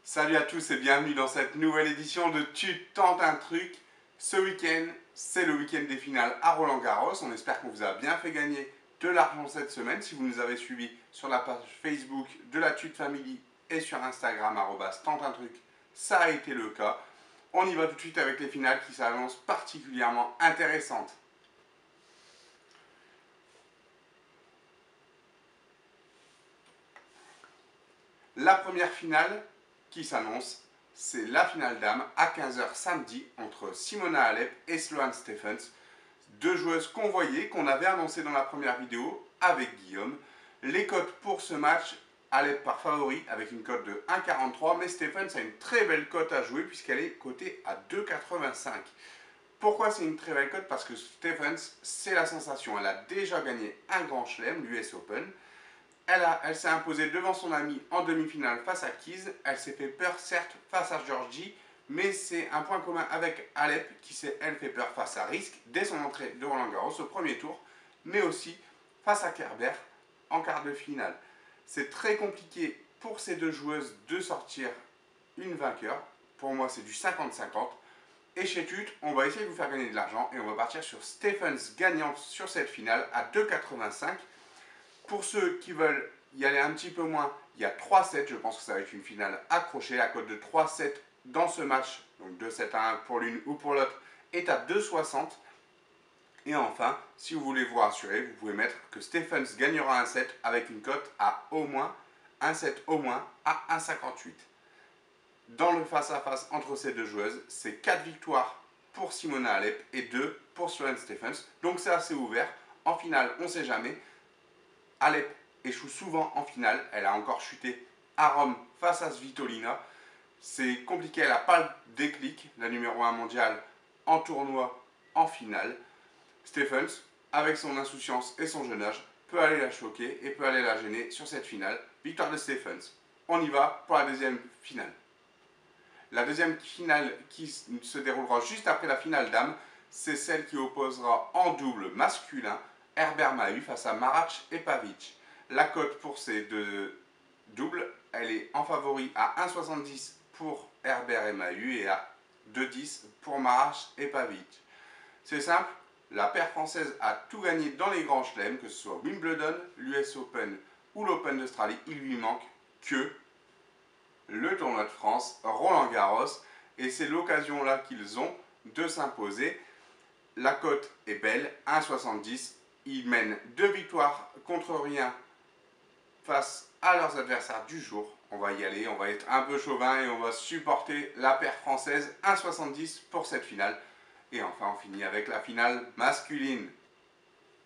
Salut à tous et bienvenue dans cette nouvelle édition de Tu tentes un truc. Ce week-end, c'est le week-end des finales à Roland-Garros. On espère qu'on vous a bien fait gagner de l'argent cette semaine. Si vous nous avez suivis sur la page Facebook de la Tute Family et sur Instagram, @tente un truc, ça a été le cas. On y va tout de suite avec les finales qui s'annoncent particulièrement intéressantes. La première finale qui s'annonce, c'est la finale dames à 15h samedi entre Simona Halep et Sloane Stephens. Deux joueuses convoyées qu'on avait annoncées dans la première vidéo avec Guillaume. Les cotes pour ce match, Halep par favori avec une cote de 1,43, mais Stephens a une très belle cote à jouer puisqu'elle est cotée à 2,85. Pourquoi c'est une très belle cote? Parce que Stephens, c'est la sensation. Elle a déjà gagné un grand chelem, l'US Open. Elle s'est imposée devant son amie en demi-finale face à Keys. Elle s'est fait peur, certes, face à Georgie, mais c'est un point commun avec Halep qui s'est, elle, fait peur face à Risk dès son entrée de Roland-Garros au premier tour, mais aussi face à Kerber en quart de finale. C'est très compliqué pour ces deux joueuses de sortir une vainqueur. Pour moi, c'est du 50-50. Et chez Tute, on va essayer de vous faire gagner de l'argent et on va partir sur Stephens gagnante sur cette finale à 2,85. Pour ceux qui veulent y aller un petit peu moins, il y a 3-7. Je pense que ça va être une finale accrochée. La cote de 3-7 dans ce match, donc 2-7-1 pour l'une ou pour l'autre, est à 2,60. Et enfin, si vous voulez vous rassurer, vous pouvez mettre que Stephens gagnera un set avec une cote à au moins, un set au moins à 1,58. Dans le face-à-face entre ces deux joueuses, c'est 4 victoires pour Simona Halep et 2 pour Sloane Stephens. Donc c'est assez ouvert. En finale, on ne sait jamais. Halep échoue souvent en finale. Elle a encore chuté à Rome face à Svitolina. C'est compliqué, elle n'a pas le déclic, la numéro 1 mondiale en tournoi, en finale. Stephens, avec son insouciance et son jeune âge, peut aller la choquer et peut aller la gêner sur cette finale. Victoire de Stephens. On y va pour la deuxième finale. La deuxième finale qui se déroulera juste après la finale dames, c'est celle qui opposera en double masculin Herbert Mahut face à Marac et Pavic. La cote pour ces deux doubles, elle est en favori à 1,70 pour Herbert et Mahut et à 2,10 pour Marac et Pavic. C'est simple, la paire française a tout gagné dans les grands chelems, que ce soit Wimbledon, l'US Open ou l'Open d'Australie. Il lui manque que le tournoi de France, Roland-Garros, et c'est l'occasion là qu'ils ont de s'imposer. La cote est belle, 1,70. Ils mènent 2 victoires contre rien face à leurs adversaires du jour. On va y aller, on va être un peu chauvin et on va supporter la paire française, 1,70 pour cette finale. Et enfin, on finit avec la finale masculine.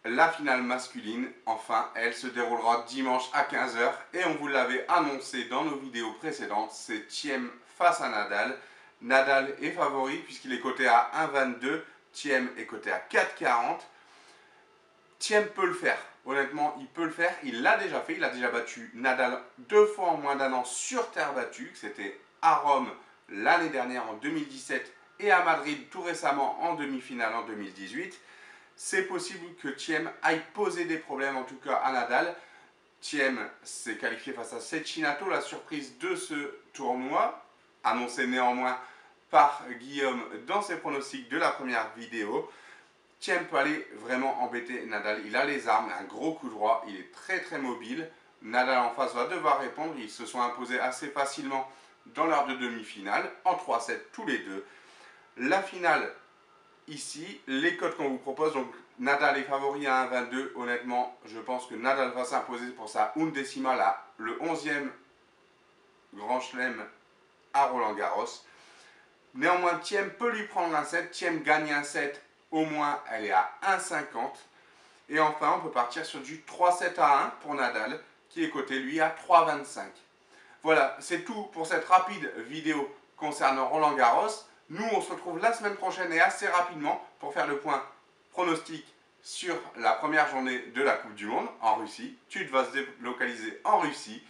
La finale masculine, enfin, elle se déroulera dimanche à 15h et on vous l'avait annoncé dans nos vidéos précédentes, c'est Thiem face à Nadal. Nadal est favori puisqu'il est coté à 1,22, Thiem est coté à 4,40. Thiem peut le faire, honnêtement, il peut le faire, il l'a déjà fait, il a déjà battu Nadal 2 fois en moins d'un an sur terre battue, c'était à Rome l'année dernière en 2017 et à Madrid tout récemment en demi-finale en 2018. C'est possible que Thiem aille poser des problèmes, en tout cas à Nadal. Thiem s'est qualifié face à Cecchinato, la surprise de ce tournoi, annoncé néanmoins par Guillaume dans ses pronostics de la première vidéo. Thiem peut aller vraiment embêter Nadal, il a les armes, un gros coup droit, il est très très mobile. Nadal en face va devoir répondre, ils se sont imposés assez facilement dans l'heure de demi-finale, en 3-7 tous les deux. La finale, ici, les cotes qu'on vous propose, donc Nadal est favori à 1,22. Honnêtement, je pense que Nadal va s'imposer pour sa undécimale à le 11e Grand Chelem à Roland-Garros. Néanmoins, Thiem peut lui prendre un set. Thiem gagne un set, au moins elle est à 1,50. Et enfin, on peut partir sur du 3-7 à 1 pour Nadal, qui est coté lui à 3,25. Voilà, c'est tout pour cette rapide vidéo concernant Roland-Garros. Nous, on se retrouve la semaine prochaine et assez rapidement pour faire le point pronostic sur la première journée de la Coupe du Monde en Russie. Tute va se délocaliser en Russie.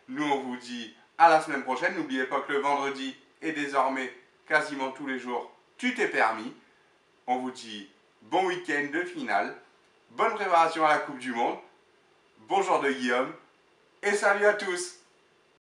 Nous, on vous dit à la semaine prochaine. N'oubliez pas que le vendredi et désormais quasiment tous les jours, Tute est permis. On vous dit bon week-end de finale, bonne préparation à la Coupe du Monde, bonjour de Guillaume et salut à tous!